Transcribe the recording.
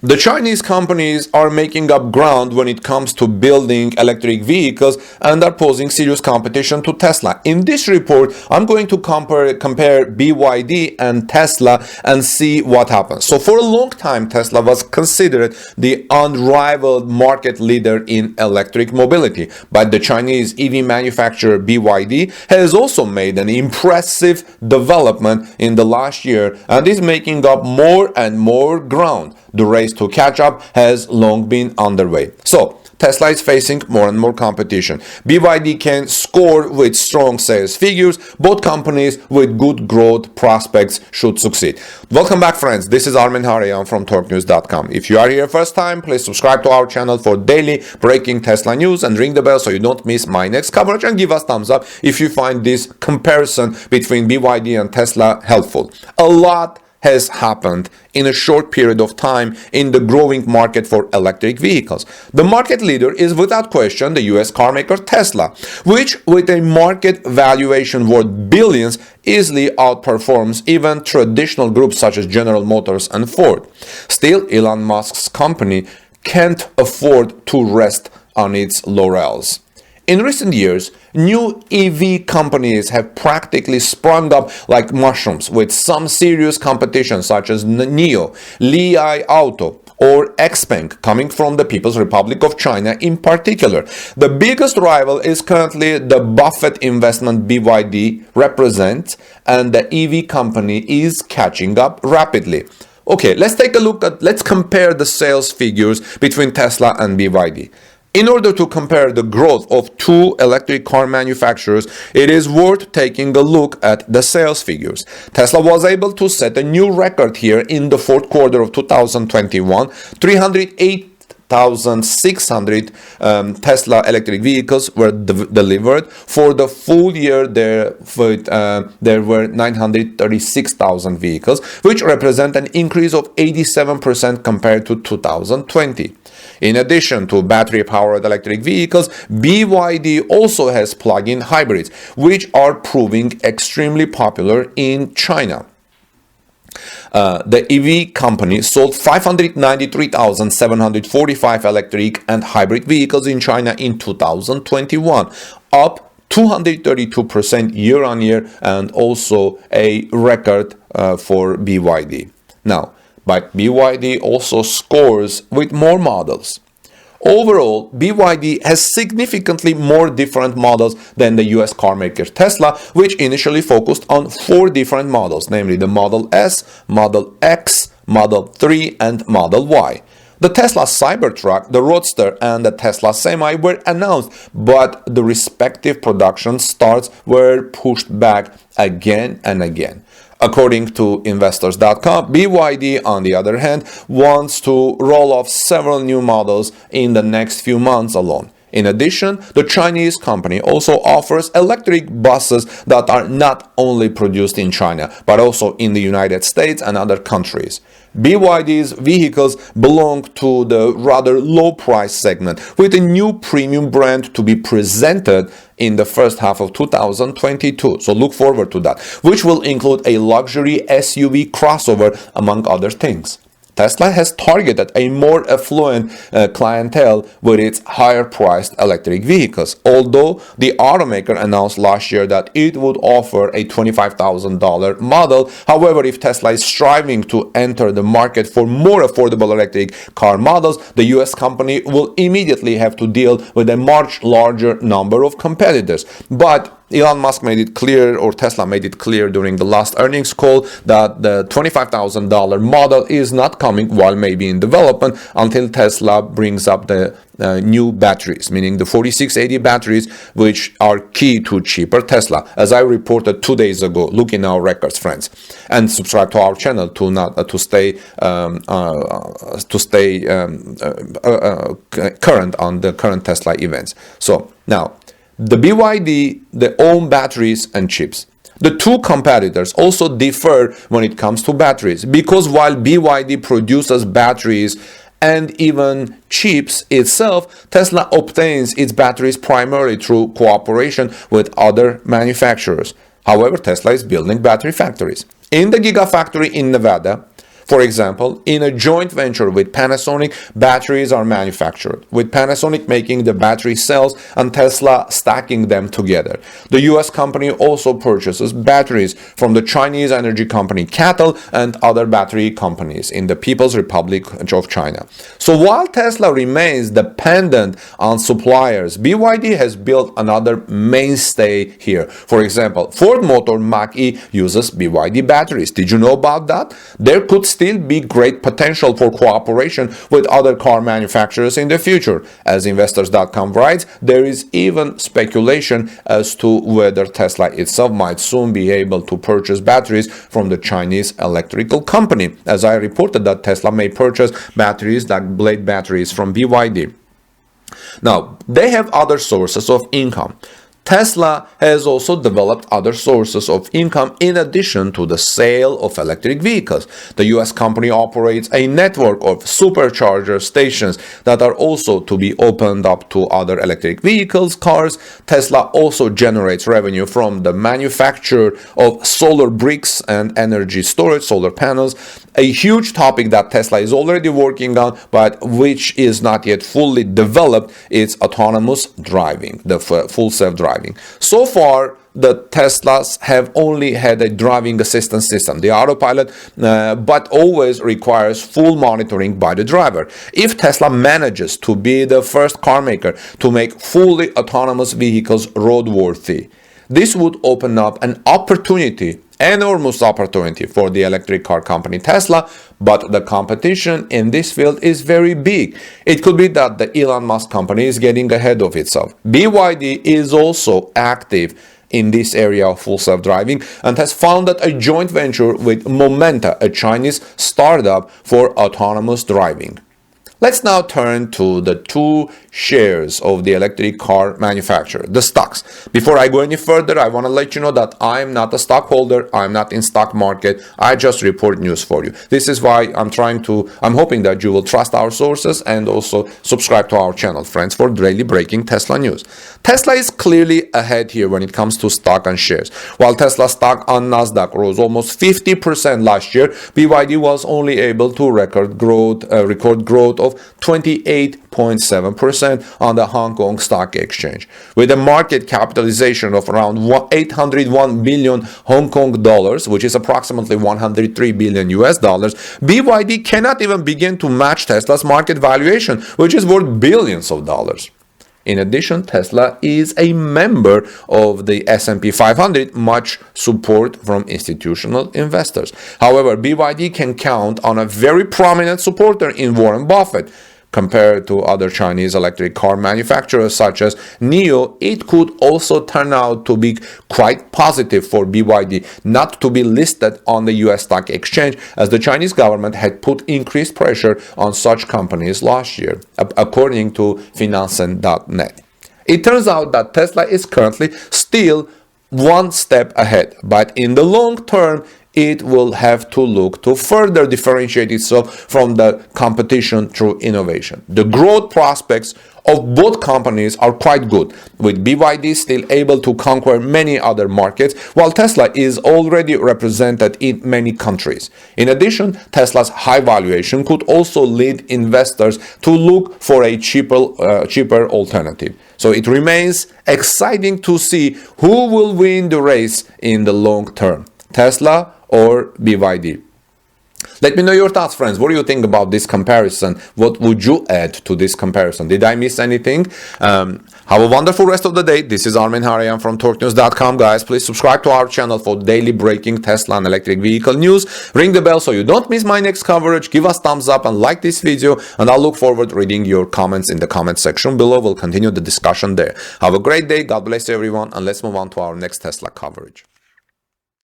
The Chinese companies are making up ground when it comes to building electric vehicles and are posing serious competition to Tesla. In this report, I'm going to compare BYD and Tesla and see what happens. So for a long time, Tesla was considered the unrivaled market leader in electric mobility. But the Chinese EV manufacturer BYD has also made an impressive development in the last year and is making up more and more ground. The race to catch up has long been underway. So, Tesla is facing more and more competition. BYD can score with strong sales figures. Both companies with good growth prospects should succeed. Welcome back, friends. This is Armin Harayan from TalkNews.com. If you are here first time, please subscribe to our channel for daily breaking Tesla news and ring the bell so you don't miss my next coverage, and give us thumbs up if you find this comparison between BYD and Tesla helpful. A lot has happened in a short period of time in the growing market for electric vehicles. The market leader is without question the US carmaker Tesla, which with a market valuation worth billions easily outperforms even traditional groups such as General Motors and Ford. Still, Elon Musk's company can't afford to rest on its laurels. In recent years, new EV companies have practically sprung up like mushrooms, with some serious competition such as NIO, Li Auto, or XPeng coming from the People's Republic of China in particular. The biggest rival is currently the Buffett investment BYD represents, and the EV company is catching up rapidly. Okay, let's compare the sales figures between Tesla and BYD. In order to compare the growth of two electric car manufacturers, it is worth taking a look at the sales figures. Tesla was able to set a new record here in the fourth quarter of 2021, 308,600 Tesla electric vehicles were delivered. For the full year, there were 936,000 vehicles, which represent an increase of 87% compared to 2020. In addition to battery-powered electric vehicles, BYD also has plug-in hybrids, which are proving extremely popular in China. The EV company sold 593,745 electric and hybrid vehicles in China in 2021, up 232% year-on-year, and also a record for BYD. Now, but BYD also scores with more models. Overall, BYD has significantly more different models than the US carmaker Tesla, which initially focused on 4 different models, namely the Model S, Model X, Model 3, and Model Y. The Tesla Cybertruck, the Roadster, and the Tesla Semi were announced, but the respective production starts were pushed back again and again. According to investors.com, BYD, on the other hand, wants to roll off several new models in the next few months alone. In addition, the Chinese company also offers electric buses that are not only produced in China, but also in the United States and other countries. BYD's vehicles belong to the rather low price segment, with a new premium brand to be presented in the first half of 2022. So look forward to that, which will include a luxury SUV crossover, among other things. Tesla has targeted a more affluent clientele with its higher-priced electric vehicles, although the automaker announced last year that it would offer a $25,000 model. However, if Tesla is striving to enter the market for more affordable electric car models, the US company will immediately have to deal with a much larger number of competitors. But Elon Musk made it clear, or Tesla made it clear during the last earnings call, that the $25,000 model is not coming while maybe in development until Tesla brings up the new batteries, meaning the 4680 batteries, which are key to cheaper Tesla. As I reported 2 days ago, look in our records, friends, and subscribe to our channel to stay current on the current Tesla events. So now, the BYD, they own batteries and chips. The two competitors also differ when it comes to batteries, because while BYD produces batteries and even chips itself, Tesla obtains its batteries primarily through cooperation with other manufacturers. However, Tesla is building battery factories. In the Gigafactory in Nevada, For example, in a joint venture with Panasonic, batteries are manufactured, with Panasonic making the battery cells and Tesla stacking them together. The US company also purchases batteries from the Chinese energy company CATL and other battery companies in the People's Republic of China. So while Tesla remains dependent on suppliers, BYD has built another mainstay here. For example, Ford Motor Mach-E uses BYD batteries. Did you know about that? There could still be great potential for cooperation with other car manufacturers in the future. As Investors.com writes, there is even speculation as to whether Tesla itself might soon be able to purchase batteries from the Chinese electrical company. As I reported that Tesla may purchase batteries like Blade batteries from BYD. Now, they have other sources of income. Tesla has also developed other sources of income in addition to the sale of electric vehicles. The US company operates a network of supercharger stations that are also to be opened up to other electric vehicles, cars. Tesla also generates revenue from the manufacture of solar bricks and energy storage, solar panels, a huge topic that Tesla is already working on, but which is not yet fully developed. Is autonomous driving, the full self-driving. So far, the Teslas have only had a driving assistance system, the autopilot, but always requires full monitoring by the driver. If Tesla manages to be the first car maker to make fully autonomous vehicles roadworthy, this would open up an opportunity, enormous opportunity for the electric car company Tesla, but the competition in this field is very big. It could be that the Elon Musk company is getting ahead of itself. BYD is also active in this area of full self-driving and has founded a joint venture with Momenta, a Chinese startup for autonomous driving. Let's now turn to the two shares of the electric car manufacturer, the stocks. Before I go any further, I want to let you know that I'm not a stockholder. I'm not in stock market. I just report news for you. This is why I'm hoping that you will trust our sources and also subscribe to our channel, friends, for daily breaking Tesla news. Tesla is clearly ahead here when it comes to stock and shares. While Tesla stock on Nasdaq rose almost 50% last year, BYD was only able to record growth of 28.7% on the Hong Kong Stock Exchange. With a market capitalization of around 801 billion Hong Kong dollars, which is approximately 103 billion US dollars, BYD cannot even begin to match Tesla's market valuation, which is worth billions of dollars. In addition, Tesla is a member of the S&P 500, much support from institutional investors. However, BYD can count on a very prominent supporter in Warren Buffett. Compared to other Chinese electric car manufacturers such as NIO, it could also turn out to be quite positive for BYD not to be listed on the US stock exchange, as the Chinese government had put increased pressure on such companies last year, according to Finanzen.net. It turns out that Tesla is currently still one step ahead, but in the long term, it will have to look to further differentiate itself from the competition through innovation. The growth prospects of both companies are quite good, with BYD still able to conquer many other markets, while Tesla is already represented in many countries. In addition, Tesla's high valuation could also lead investors to look for a cheaper alternative. So it remains exciting to see who will win the race in the long term, Tesla or BYD. Let me know your thoughts, friends. What do you think about this comparison? What would you add to this comparison? Did I miss anything? Have a wonderful rest of the day. This is Armin Harayan from TorqueNews.com. Guys, please subscribe to our channel for daily breaking Tesla and electric vehicle news. Ring the bell so you don't miss my next coverage. Give us thumbs up and like this video. And I'll look forward to reading your comments in the comment section below. We'll continue the discussion there. Have a great day. God bless everyone. And let's move on to our next Tesla coverage.